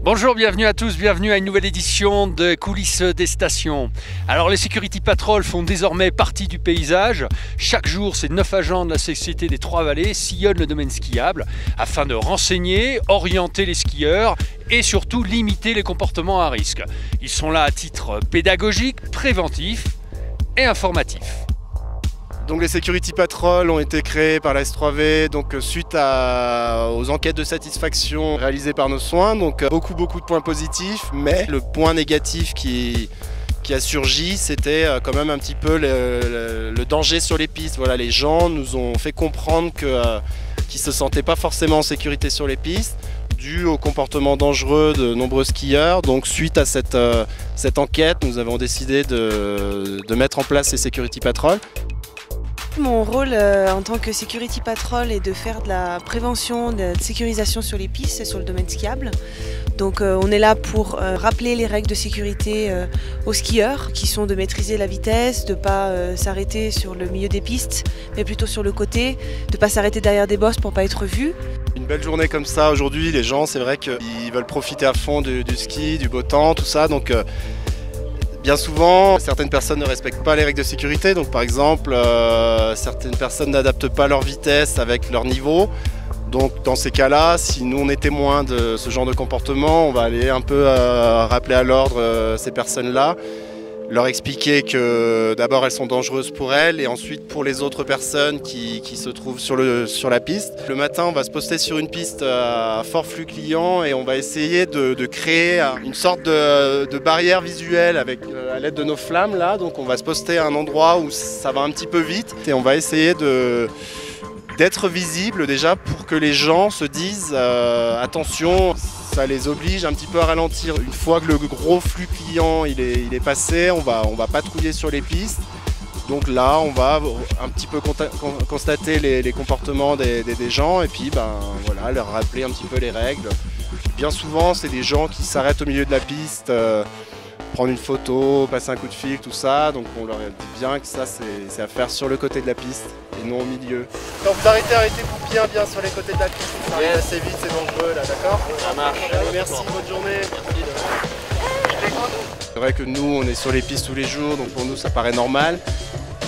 Bonjour, bienvenue à tous, bienvenue à une nouvelle édition de Coulisses des stations. Alors les Security Patrol font désormais partie du paysage. Chaque jour, ces 9 agents de la Société des Trois-Vallées sillonnent le domaine skiable afin de renseigner, orienter les skieurs et surtout limiter les comportements à risque. Ils sont là à titre pédagogique, préventif et informatif. Donc les Security Patrol ont été créés par la S3V suite aux enquêtes de satisfaction réalisées par nos soins. Donc beaucoup de points positifs, mais le point négatif qui a surgi, c'était quand même un petit peu le danger sur les pistes. Voilà, les gens nous ont fait comprendre qu'ils ne se sentaient pas forcément en sécurité sur les pistes, dû au comportement dangereux de nombreux skieurs. Donc suite à cette enquête, nous avons décidé de mettre en place ces Security Patrol. Mon rôle en tant que Security Patrol est de faire de la prévention, de la sécurisation sur les pistes et sur le domaine skiable. Donc on est là pour rappeler les règles de sécurité aux skieurs, qui sont de maîtriser la vitesse, de ne pas s'arrêter sur le milieu des pistes, mais plutôt sur le côté, de ne pas s'arrêter derrière des bosses pour ne pas être vu. Une belle journée comme ça aujourd'hui, les gens, c'est vrai qu'ils veulent profiter à fond du ski, du beau temps, tout ça. Donc, bien souvent, certaines personnes ne respectent pas les règles de sécurité. Donc par exemple, certaines personnes n'adaptent pas leur vitesse avec leur niveau. Donc dans ces cas-là, si nous on est témoins de ce genre de comportement, on va aller un peu rappeler à l'ordre ces personnes-là, leur expliquer que d'abord elles sont dangereuses pour elles et ensuite pour les autres personnes qui se trouvent sur la piste. Le matin, on va se poster sur une piste à fort flux client et on va essayer de créer une sorte de barrière visuelle à l'aide de nos flammes là. Donc on va se poster à un endroit où ça va un petit peu vite et on va essayer d'être visible déjà pour que les gens se disent attention. Ça les oblige un petit peu à ralentir. Une fois que le gros flux client il est passé, on va patrouiller sur les pistes. Donc là, on va un petit peu constater les comportements des gens et puis voilà, leur rappeler un petit peu les règles. Bien souvent, c'est des gens qui s'arrêtent au milieu de la piste, prendre une photo, passer un coup de fil, tout ça. Donc on leur dit bien que ça, c'est à faire sur le côté de la piste et non au milieu. Quand vous arrêtez-vous bien sur les côtés de la piste. Ça arrive assez vite, c'est dangereux là, d'accord? Ça marche. Allez, merci, bonne journée. C'est vrai que nous, on est sur les pistes tous les jours, donc pour nous, ça paraît normal.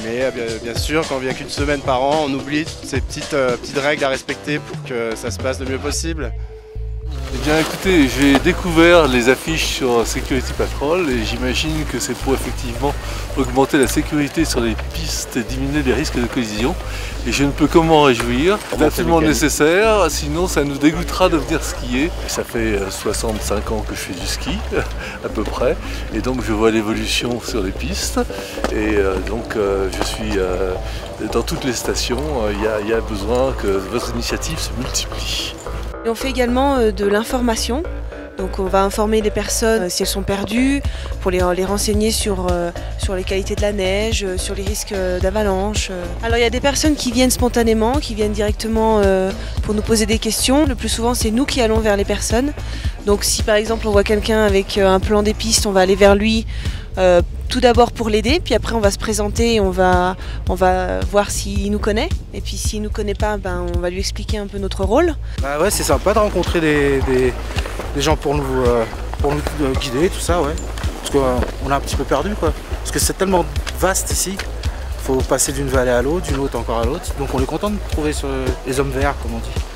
Mais bien sûr, quand on vient qu'une semaine par an, on oublie toutes ces petites règles à respecter pour que ça se passe le mieux possible. Eh bien écoutez, j'ai découvert les affiches sur Security Patrol et j'imagine que c'est pour effectivement augmenter la sécurité sur les pistes et diminuer les risques de collision. Et je ne peux que m'en réjouir, c'est absolument nécessaire, sinon ça nous dégoûtera de venir skier. Ça fait 65 ans que je fais du ski, à peu près, et donc je vois l'évolution sur les pistes. Et je suis dans toutes les stations, il y a besoin que votre initiative se multiplie. Et on fait également de l'information. Donc on va informer les personnes si elles sont perdues, pour les renseigner sur les qualités de la neige, sur les risques d'avalanche. Alors il y a des personnes qui viennent spontanément, qui viennent directement pour nous poser des questions. Le plus souvent c'est nous qui allons vers les personnes. Donc si par exemple on voit quelqu'un avec un plan des pistes, on va aller vers lui tout d'abord pour l'aider, puis après on va se présenter et on va voir s'il nous connaît. Et puis s'il nous connaît pas, on va lui expliquer un peu notre rôle. Bah ouais, c'est sympa de rencontrer des gens pour nous guider, tout ça, ouais. Parce qu'on est un petit peu perdu, quoi. Parce que c'est tellement vaste ici, il faut passer d'une vallée à l'autre, d'une autre encore à l'autre. Donc on est content de trouver les hommes verts, comme on dit.